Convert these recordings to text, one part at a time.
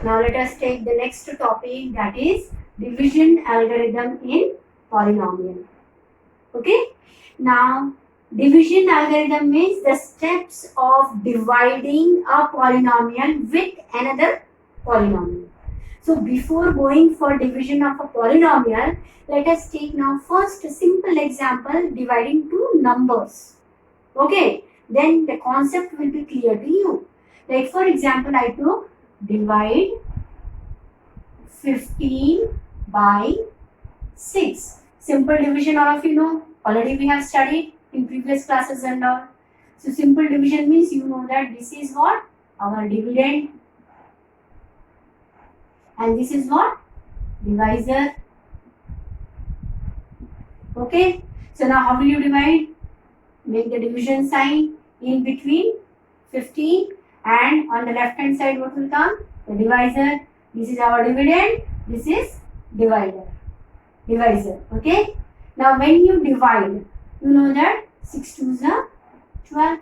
Now let us take the next topic, that is division algorithm in polynomial. Okay. Now division algorithm means the steps of dividing a polynomial with another polynomial. So before going for division of a polynomial, let us take now first a simple example dividing two numbers. Okay, then the concept will be clear to you. Like for example, I took divide 15 by 6. Simple division, all of you know. Already we have studied in previous classes and all. So simple division means you know that this is what? Our dividend. And this is what? Divisor. Okay. So now how will you divide? Make the division sign in between 15 and on the left hand side what will come? The divisor. This is our dividend. This is divisor. Okay. Now when you divide, you know that 6 2s are 12.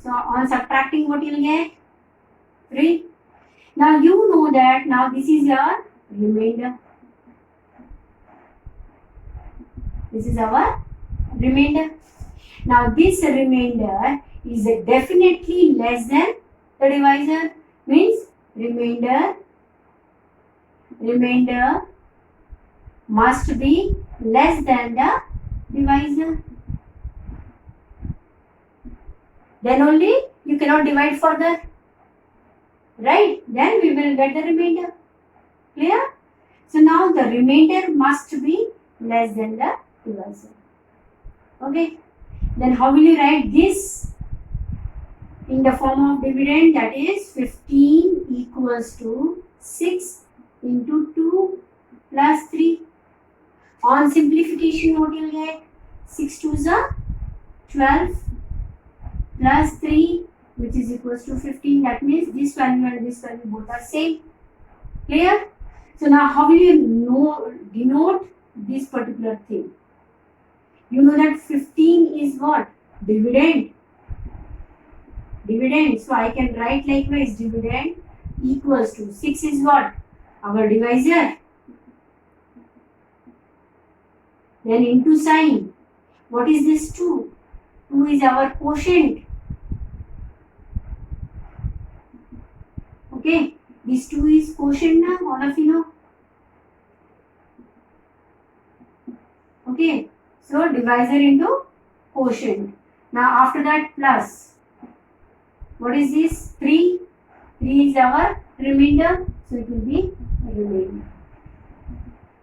So on subtracting what you will get? 3. Now you know that now this is your remainder. This is our remainder. Now this remainder is definitely less than the divisor. Means remainder must be less than the divisor. Then only you cannot divide further. Right? Then we will get the remainder. Clear? So now the remainder must be less than the divisor. Okay. Then how will you write this? In the form of dividend, that is 15 equals to 6 into 2 plus 3. On simplification, what you will get? 6 2s are 12 plus 3, which is equals to 15. That means this value and this value both are same. Clear? So now how will you denote this particular thing? You know that 15 is what? Dividend. So I can write likewise dividend equals to 6 is what? Our divisor. Then into sign. What is this 2? 2 is our quotient. Okay. This 2 is quotient now, all of you know. Okay. So divisor into quotient. Now after that plus. What is this? 3. 3 is our remainder. So it will be remainder.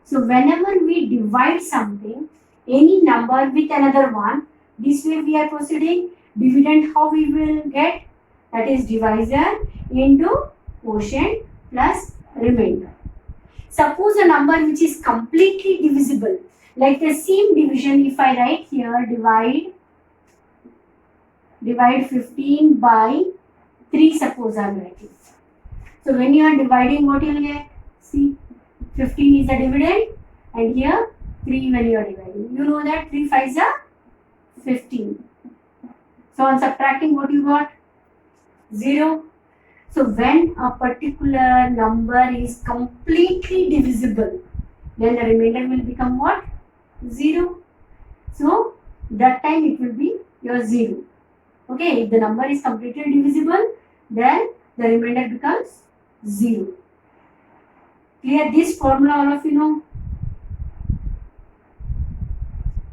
So whenever we divide something, any number with another one, this way we are proceeding. Dividend how we will get? That is divisor into quotient plus remainder. Suppose a number which is completely divisible, like the same division, if I write here divide 15 by 3, suppose I am writing. So when you are dividing, what you will get? See, 15 is the dividend and here 3 when you are dividing. You know that 3 5s are 15. So on subtracting, what you got? 0. So when a particular number is completely divisible, then the remainder will become what? 0. So that time it will be your 0. Okay, if the number is completely divisible, then the remainder becomes 0. Clear? This formula all of you know.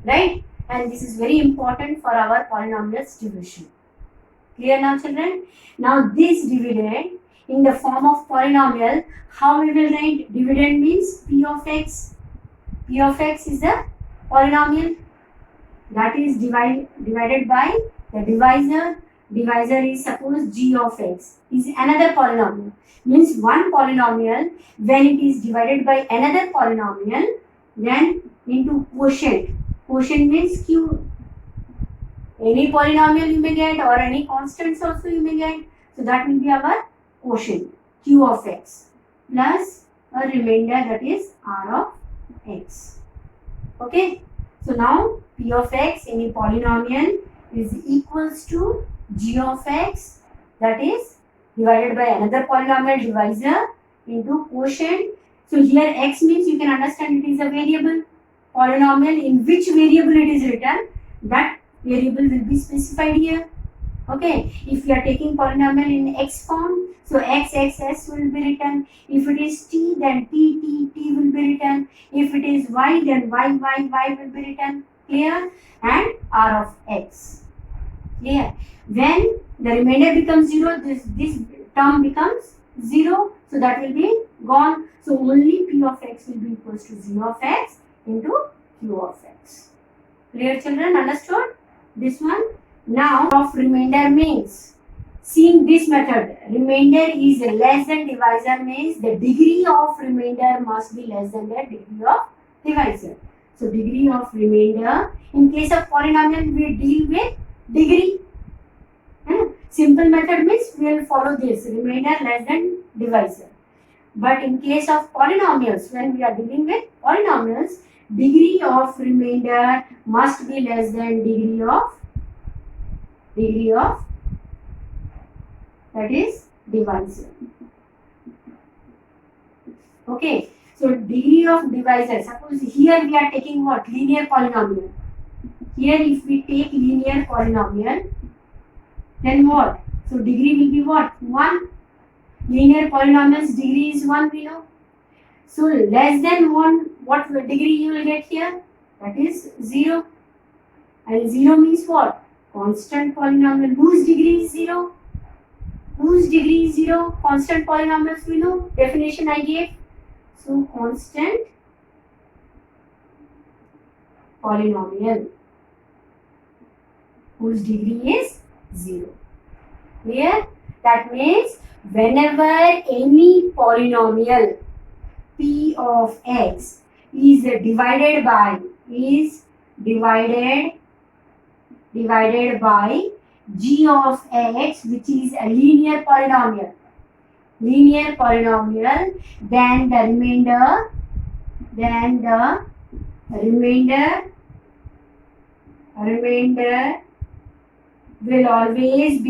Right? And this is very important for our polynomials division. Clear now children? Now this dividend in the form of polynomial, how we will write? Dividend means p of x. P of x is the polynomial that is divided by the divisor. Divisor is suppose g of x is another polynomial. Means one polynomial when it is divided by another polynomial, then into quotient. Quotient means q. Any polynomial you may get or any constants also you may get. So that will be our quotient q of x plus a remainder that is r of x. Okay. So now p of x, any polynomial, is equals to g of x, that is divided by another polynomial divisor into quotient. So here x means you can understand it is a variable polynomial. In which variable it is written, that variable will be specified here. Okay, if you are taking polynomial in x form, so s will be written. If it is t, then t will be written. If it is y, then y will be written. Clear? And r of x. Clear? When the remainder becomes 0, this term becomes 0, so that will be gone. So only p of x will be equals to 0 of x into q of x. Clear, children? Understood? This one. Now of remainder means, seeing this method, remainder is less than divisor means the degree of remainder must be less than the degree of divisor. So degree of remainder, in case of polynomial we deal with degree. Simple method means we will follow this, remainder less than divisor. But in case of polynomials, when we are dealing with polynomials, degree of remainder must be less than degree of that is divisor. Okay, so degree of divisor, suppose here we are taking what? Linear polynomial. Here if we take linear polynomial, then what? So degree will be what? 1. Linear polynomials degree is 1, we know. So less than 1, what degree you will get here? That is 0. And 0 means what? Constant polynomial. Whose degree is 0? Whose degree is 0? Constant polynomials we know. Definition I gave. So constant polynomial whose degree is 0. Clear? That means whenever any polynomial p of x is divided by g of x, which is a linear polynomial, then the remainder will always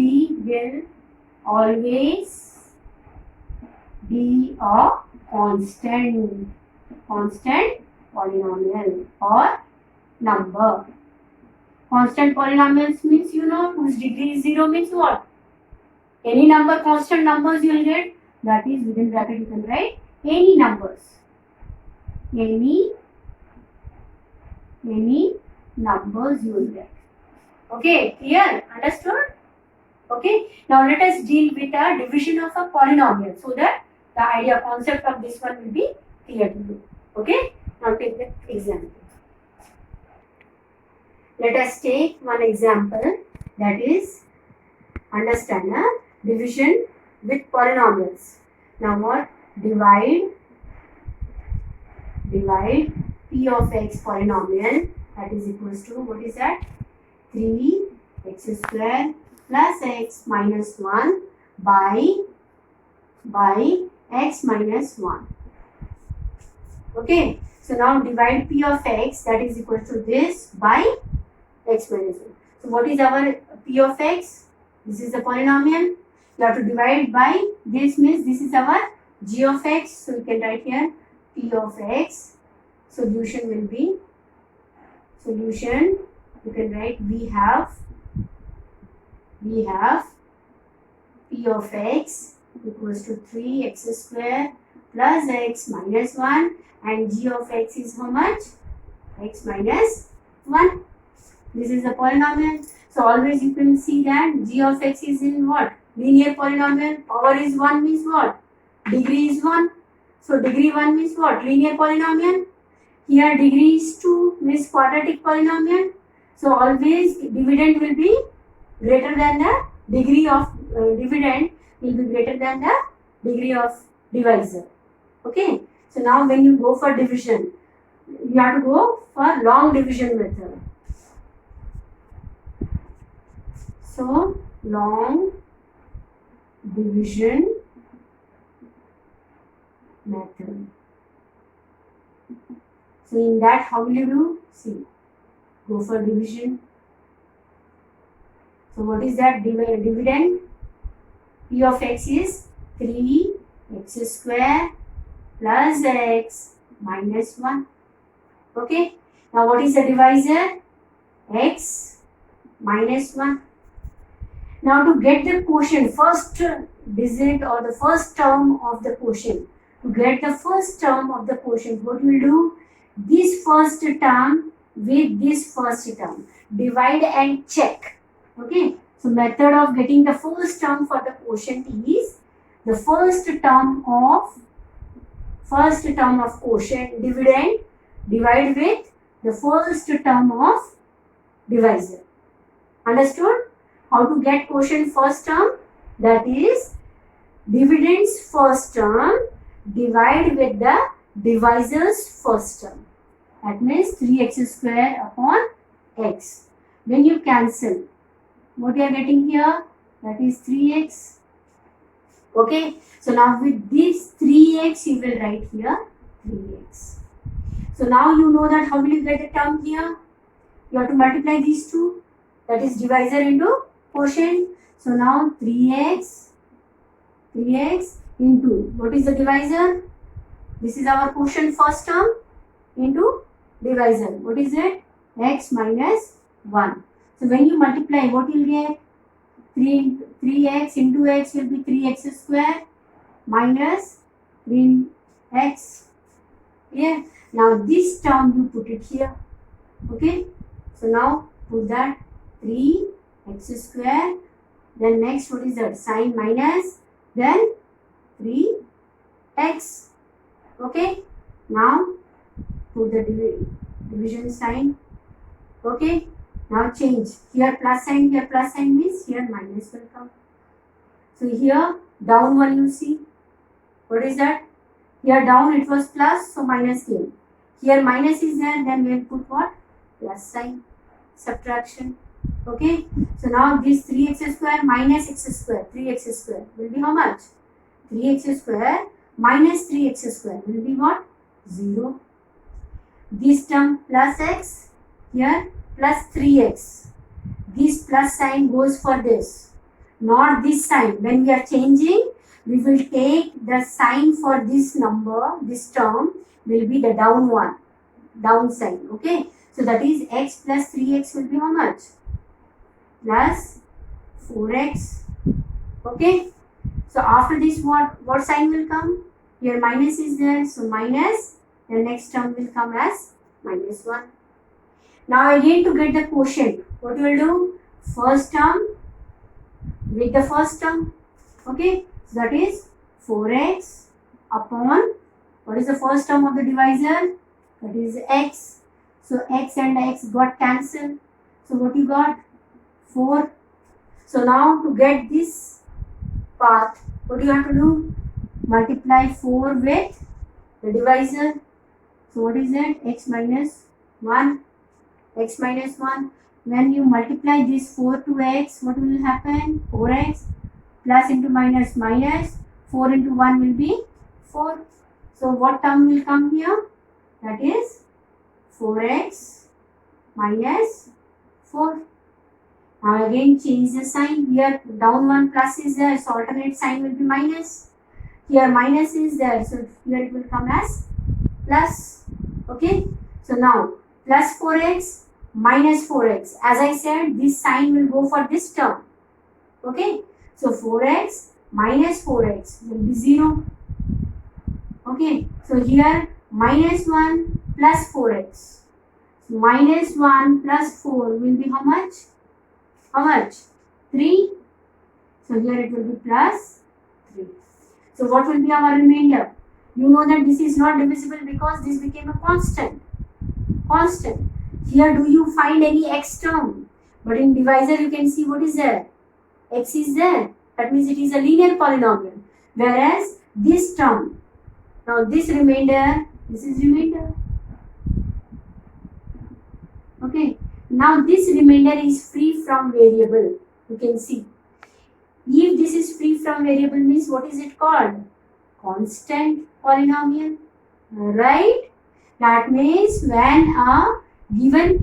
be a constant polynomial or number. Constant polynomials means you know whose degree is 0 means what? Any number, constant numbers you will get, that is within bracket you can write any numbers. Any numbers you will get. Okay, clear? Understood? Okay, now let us deal with a division of a polynomial so that the idea, concept of this one will be clear to you. Okay, now take the example. Let us take one example, that is understand division with polynomials. Now what? Divide p of x polynomial, that is equals to, what is that? 3x square plus x minus 1 by x minus 1. Okay, so now divide p of x, that is equal to this by x minus 1. So what is our p of x? This is the polynomial. You have to divide by this, means this is our g of x. So you can write here p of x. Solution will be, you can write we have p of x equals to 3x square plus x minus 1, and g of x is how much? X minus 1. This is the polynomial. So always you can see that g of x is in what? Linear polynomial. Power is 1 means what? Degree is 1. So degree 1 means what? Linear polynomial. Here degree is 2 means quadratic polynomial. So always dividend will be greater than the degree of dividend will be greater than the degree of divisor. Okay. So now when you go for division, you have to go for long division method. So long division method. So in that, how will you do? See, go for division. So what is that? Dividend P of x is 3x square plus x minus 1. Okay. Now what is the divisor? X minus 1. Now to get the quotient, first digit or the first term of the quotient, to get the first term of the quotient, what we will do? This first term with this first term. Divide and check. Okay. So method of getting the first term for the quotient is the first term of quotient dividend divide with the first term of divisor. Understood? How to get quotient first term? That is dividends first term divide with the divisor's first term. That means 3x square upon x. When you cancel, what you are getting here? That is 3x. Okay. So now with this 3x, you will write here 3x. So now you know that how will you get the term here? You have to multiply these two. That is divisor into quotient. So now 3x into, what is the divisor? This is our quotient first term into divisor. What is it? X minus 1. So when you multiply, what you will get? 3x into x will be 3x square minus 3x. Yeah. Now this term you put it here. Okay. So now put that 3x square. Then next, what is that? Sign minus. Then 3x. Okay. Now put the division sign. Okay. Now change. Here plus sign means here minus will come. So here down one you see. What is that? Here down it was plus, so minus came. Here minus is there, then we will put what? Plus sign. Subtraction. Okay. So now this 3x square minus x square, 3x square will be how much? 3x square minus 3x square will be what? 0. This term plus x, here plus 3x. This plus sign goes for this, not this sign. When we are changing, we will take the sign for this number, this term will be the down one, down sign. Okay. So that is x plus 3x will be how much? Plus 4x. Okay. So after this, what sign will come? Here minus is there, so minus. The next term will come as minus 1. Now again to get the quotient, what you will do? First term with the first term. Okay. So that is 4x upon, what is the first term of the divisor? That is x. So x and x got cancelled. So what you got? 4. So now to get this part, what do you have to do? Multiply 4 with the divisor. So what is it? X minus 1. X minus 1. When you multiply this 4 to x, what will happen? 4x plus into minus minus. 4 into 1 will be 4. So what term will come here? That is 4x minus 4. Now again change the sign. Here down one plus is there, so alternate sign will be minus. Here minus is there, so here it will come as plus. Okay. So now plus 4x minus 4x. As I said, this sign will go for this term. Okay. So 4x minus 4x will be 0. Okay. So here minus 1 plus 4x. So minus 1 plus 4 will be how much? How much? 3. So here it will be plus 3. So what will be our remainder? You know that this is not divisible because this became a constant. Constant. Here do you find any x term? But in divisor you can see what is there? X is there. That means it is a linear polynomial. Whereas this term, now this remainder, this is remainder. Okay. Now this remainder is free from variable. You can see. If this is free from variable means what is it called? Constant polynomial. Right? That means when a given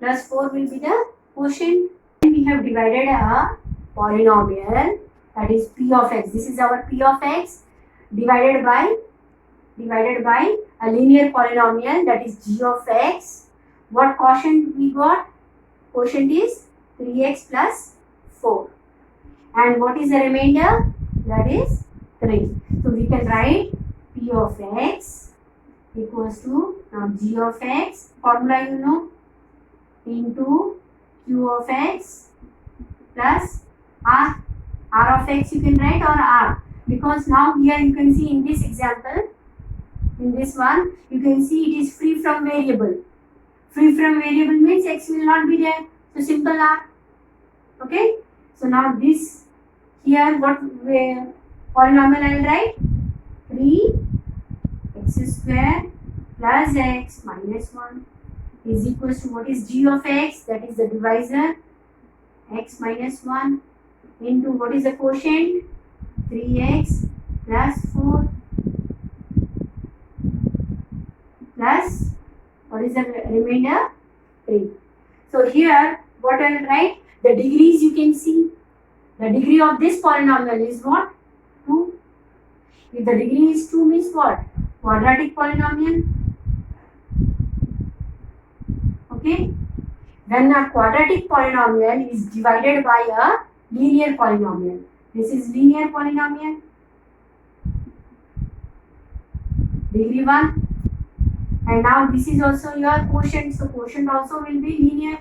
plus 4 will be the quotient. We have divided a polynomial, that is p of x. This is our p of x divided by a linear polynomial, that is g of x. What quotient we got? Quotient is 3x plus 4. And what is the remainder? That is 3. So we can write p of x equals to, now g of x, formula you know, into q of x plus r. R of x you can write, or r, because now here you can see in this example, in this one, you can see it is free from variable. Free from variable means x will not be there. So simple r. Okay. So now this here, what polynomial I will write? 3x square plus x minus 1 is equals to, what is g of x? That is the divisor, x minus 1, into what is the quotient? 3x plus 4 plus, what is the remainder? 3. So here what I will write? The degrees you can see. The degree of this polynomial is what? 2. If the degree is 2 means what? Quadratic polynomial. Okay. When a quadratic polynomial is divided by a linear polynomial. This is linear polynomial. Degree 1. And now this is also your quotient. So quotient also will be linear.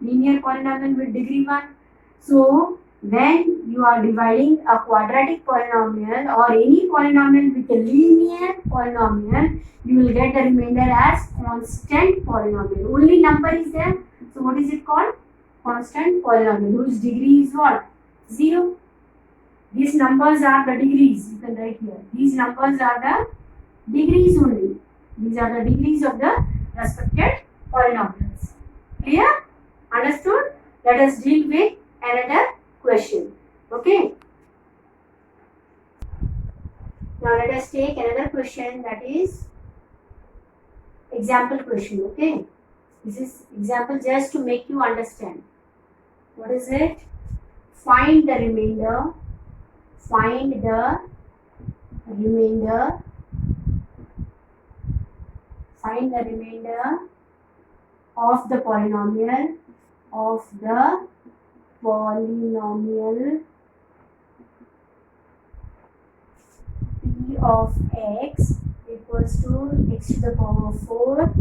Linear polynomial with degree 1. So when you are dividing a quadratic polynomial or any polynomial with a linear polynomial, you will get the remainder as constant polynomial. Only number is there. So what is it called? Constant polynomial, whose degree is what? 0. These numbers are the degrees. You can write here. These numbers are the degrees only. These are the degrees of the respected polynomials. Clear? Understood? Let us deal with another question. Okay. Now let us take another question, that is example question. Okay. This is example just to make you understand. What is it? Find the remainder. Find the remainder. Find the remainder of the polynomial p of x equals to x to the power 4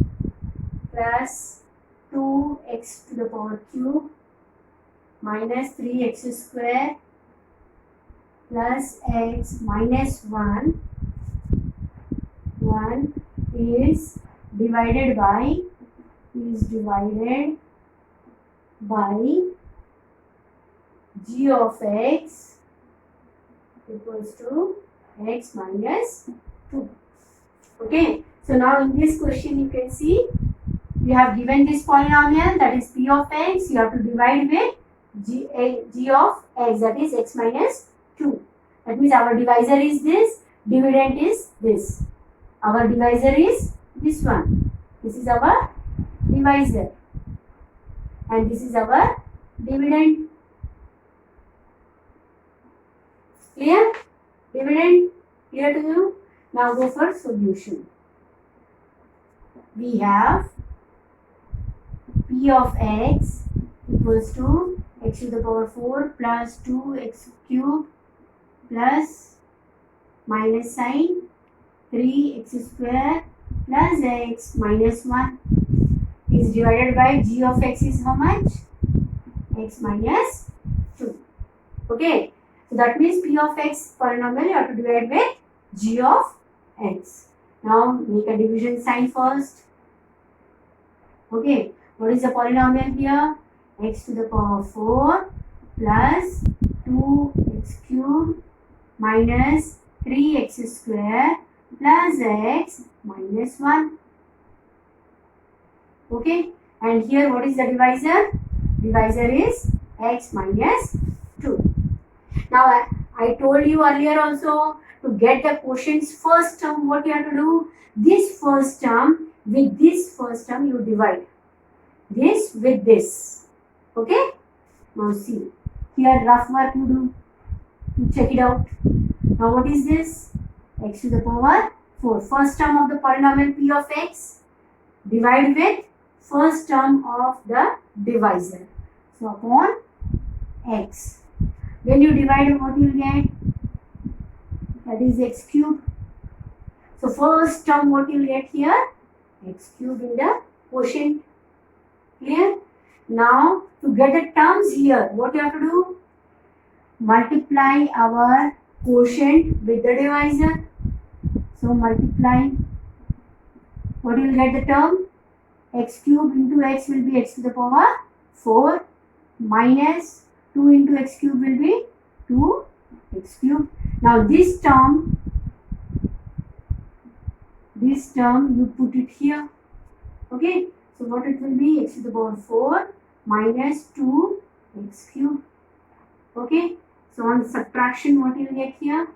plus 2x to the power cube minus 3x square plus x minus 1 is divided by g of x equals to x minus 2. Okay. So now in this question you can see we have given this polynomial, that is p of x. You have to divide with g of x, that is x minus 2. That means our divisor is this, dividend is this. Our divisor is this one. This is our divisor. And this is our dividend. Clear? Dividend clear to you? Now go for solution. We have p of x equals to x to the power 4 plus 2x cube plus minus sign 3x square plus x minus 1 is divided by g of x is how much? X minus 2. Okay. So that means p of x polynomial you have to divide with g of x. Now make a division sign first. Okay. What is the polynomial here? X to the power 4 plus 2x cube minus 3x square plus x minus 1. Okay. And here what is the divisor? Divisor is x minus 2. Now I told you earlier also, to get the quotient's first term, what you have to do? This first term with this first term you divide. This with this. Okay? Now see. Here rough work you do. You check it out. Now what is this? X to the power 4. First term of the polynomial p of x. Divide with first term of the divisor. So upon x. When you divide, what you will get? That is x cube. So first term what you will get here? X cube in the quotient. Clear? Now to get the terms here, what you have to do? Multiply our quotient with the divisor. So multiply. What you will get the term? X cube into x will be x to the power 4 minus 2 into x cube will be 2x cube. Now this term you put it here. Okay. So what it will be? X to the power 4 minus 2x cube. Okay. So on the subtraction, what you will get here?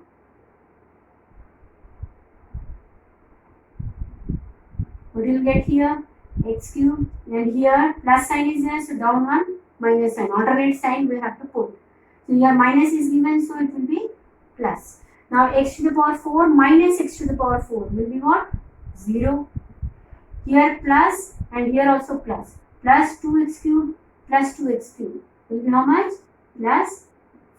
What you will get here? X cube. And here plus sign is there. So down one minus sign. Alternate sign we have to put. So here minus is given. So it will be plus. Now x to the power 4 minus x to the power 4 will be what? 0. Here plus and here also plus. Plus 2x cube plus 2x cube will be how much? Plus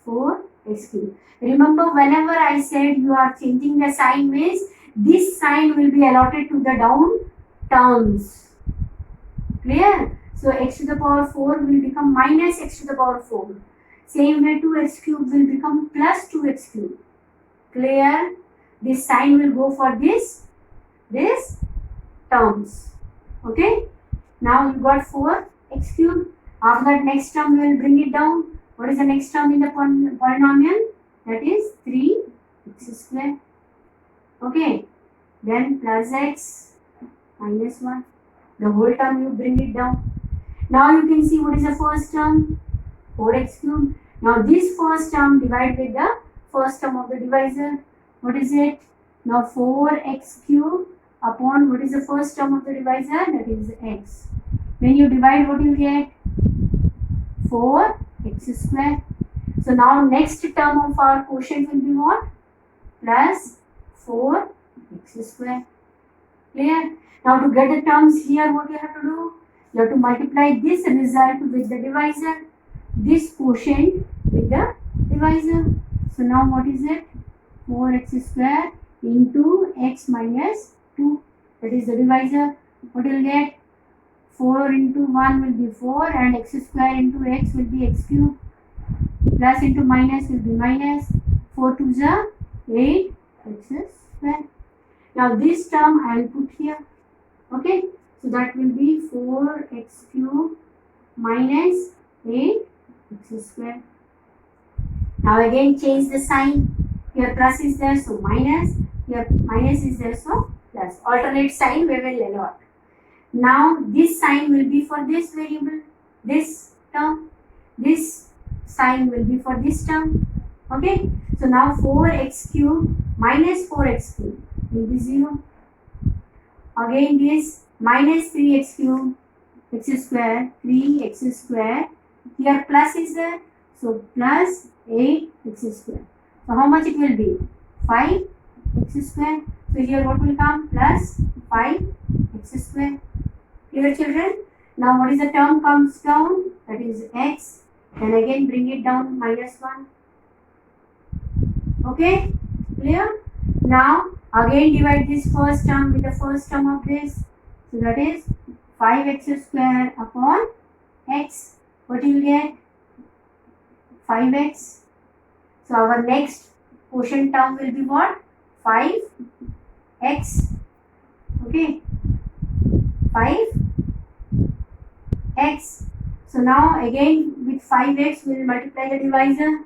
4x cube. Remember, whenever I said you are changing the sign means this sign will be allotted to the down terms. Clear? So x to the power 4 will become minus x to the power 4. Same way 2x cube will become plus 2x cube. Clear? This sign will go for this terms. Okay? Now you got 4x cube. After that next term we will bring it down. What is the next term in the polynomial? That is 3x square. Okay? Then plus x minus 1. The whole term you bring it down. Now you can see what is the first term? 4x cube. Now this first term divide with the first term of the divisor. What is it? Now 4x cube upon what is the first term of the divisor? That is x. When you divide, what you get? 4x square. So now next term of our quotient will be what? Plus 4x square. Clear? Now to get the terms here, what you have to do? You have to multiply this result with the divisor, this quotient with the divisor. So now what is it? 4x square into x minus 2. That is the divisor. What you will get? 4 into 1 will be 4 and x square into x will be x cube. Plus into minus will be minus. 4 to the 8 x square. Now this term I will put here. Okay. So that will be 4x cube minus 8x square. Now again change the sign. Here plus is there, so minus. Here minus is there, so plus. Alternate sign we will allot. Now this sign will be for this variable, this term. This sign will be for this term. Okay. So now 4x cube minus 4x cube will be 0. Again this minus 3x cube x square, 3x square. Here plus is there, so plus 8x square. So how much it will be? 5x square. So here what will come? Plus 5x square. Clear, children? Now what is the term comes down? That is x. Then again bring it down minus 1. Okay? Clear? Now again divide this first term with the first term of this. So that is 5x square upon x. What you will get? 5x. So our next quotient term will be what? 5x. Okay. 5x. So now again with 5x we will multiply the divisor.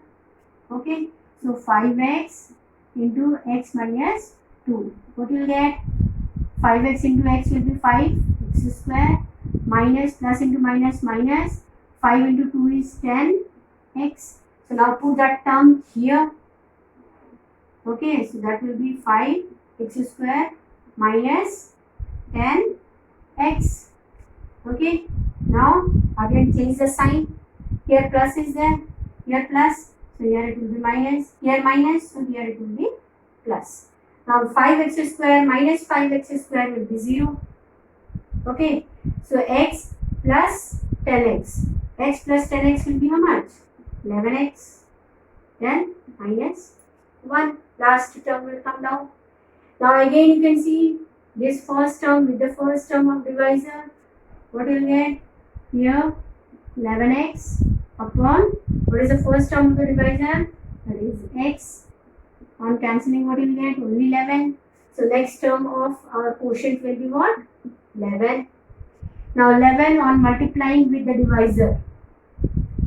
Okay. So 5x into x minus 2. What you will get? 5x into x will be 5x square minus plus into minus minus 5 into 2 is 10x. So now put that term here. Okay, so that will be 5x square minus 10 x. Okay, now again change the sign. Here plus is there, here plus, so here it will be minus, here minus, so here it will be plus. Now 5x square minus 5x square will be 0. Okay, so x plus 10x. X plus 10x will be how much? 11x. Then minus 1. Last term will come down. Now again you can see this first term with the first term of divisor. What you will get? Here 11x upon, what is the first term of the divisor? That is x. On cancelling, what you will get? Only 11. So next term of our quotient will be what? 11. Now 11 on multiplying with the divisor,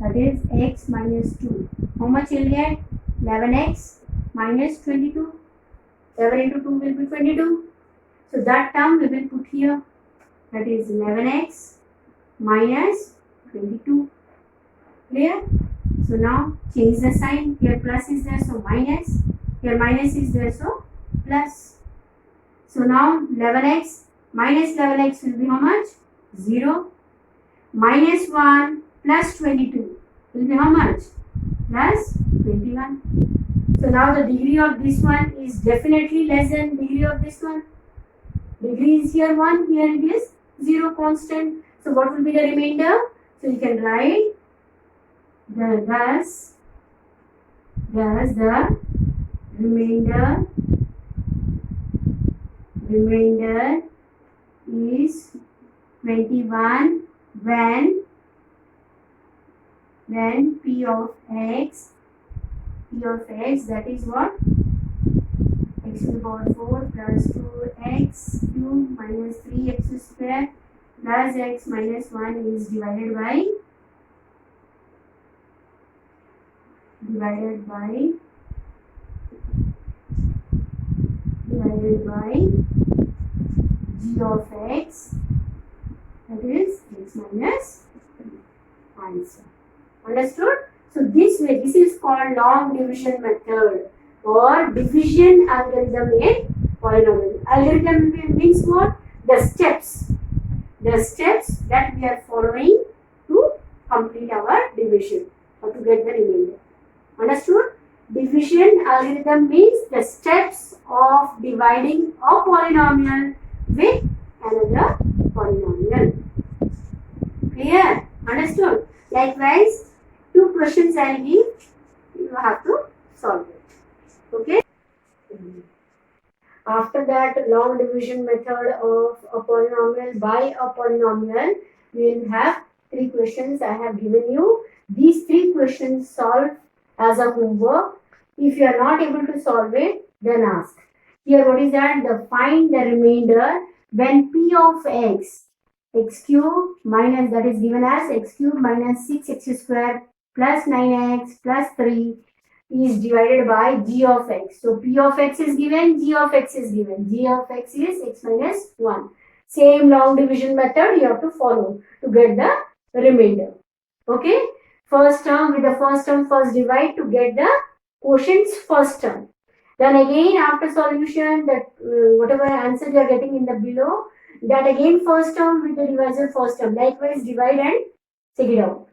that is x minus 2. How much you will get? 11x minus 22. 7 into 2 will be 22. So that term we will put here. That is 11x minus 22. Clear? So now change the sign. Here plus is there, so minus. Here minus is there, so plus. So now 11x minus 11x will be how much? 0. Minus 1 plus 22 will be how much? Plus 21. So now the degree of this one is definitely less than degree of this one. Degree is here 1, here it is 0 constant. So what will be the remainder? So you can write thus the remainder is 21 when p of x, that is what? X to the power 4 plus 2x cube minus 3x square plus x minus 1 is divided by g of x, that is x minus 3. Answer. Understood? So this way, this is called long division method or division algorithm in polynomial. Algorithm means what? The steps that we are following to complete our division or to get the remainder. Understood? Division algorithm means the steps of dividing a polynomial with another polynomial. Clear? Understood? Likewise, 2 questions I will give. You have to solve it. Okay? After that long division method of a polynomial by a polynomial, we will have 3 questions I have given you. These 3 questions solve as a homework. If you are not able to solve it, then ask. Here what is that? Find the remainder when p of x cube minus, that is given as x cube minus 6x square plus 9x plus 3 is divided by g of x. So p of x is given, g of x is given. G of x is x minus 1. Same long division method you have to follow to get the remainder. Okay? First term with the first term first divide to get the quotient's first term. Then again after solution, that whatever answer you are getting in the below, that again first term with the divisor first term. Likewise divide and take it out.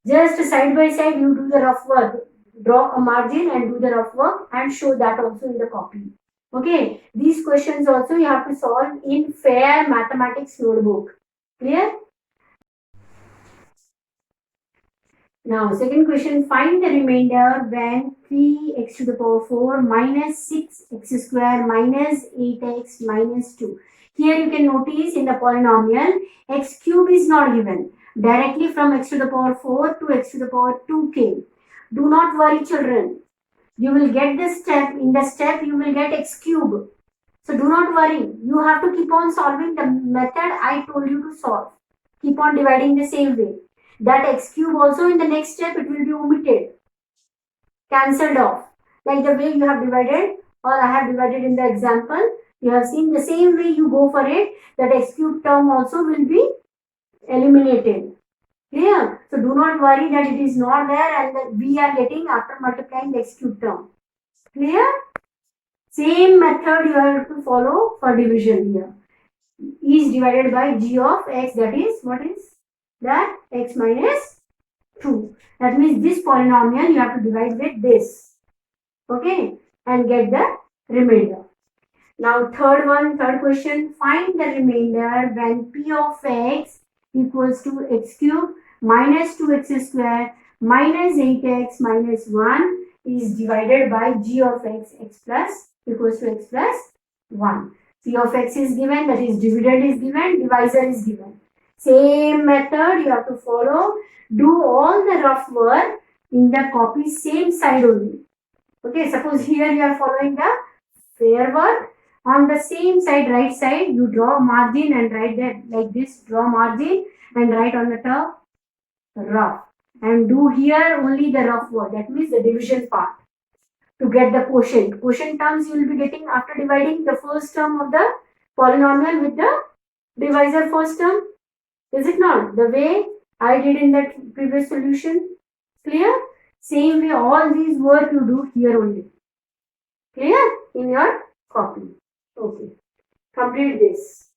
Just side by side you do the rough work. Draw a margin and do the rough work and show that also in the copy. Okay. These questions also you have to solve in fair mathematics notebook. Clear? Now, second question, find the remainder when 3x to the power 4 minus 6x square minus 8x minus 2. Here you can notice in the polynomial, x cube is not given. Directly from x to the power 4 to x to the power 2 came. Do not worry children. You will get this step. In the step, you will get x cube. So do not worry. You have to keep on solving the method I told you to solve. Keep on dividing the same way. That x cube also in the next step it will be omitted, cancelled off, like the way you have divided or I have divided in the example. You have seen the same way you go for it, that x cube term also will be eliminated. Clear? So do not worry that it is not there and that we are getting after multiplying the x cube term. Clear? Same method you have to follow for division here. is divided by g of x, that is, what is that? X minus 2. That means this polynomial you have to divide with this. Okay, and get the remainder. Now third question, find the remainder when p of x equals to x cube minus 2x square minus 8x minus 1 is divided by g of x, x plus equals to x plus 1. P of x is given, that is dividend is given, divisor is given. Same method you have to follow. Do all the rough work in the copy same side only. Okay, suppose here you are following the fair work. On the same side, right side, you draw margin and write that like this, draw margin and write on the top rough. And do here only the rough work, that means the division part. To get the quotient. Quotient terms you will be getting after dividing the first term of the polynomial with the divisor first term. Is it not? The way I did in that previous solution. Clear? Same way all these work you do here only. Clear? In your copy. Okay. Complete this.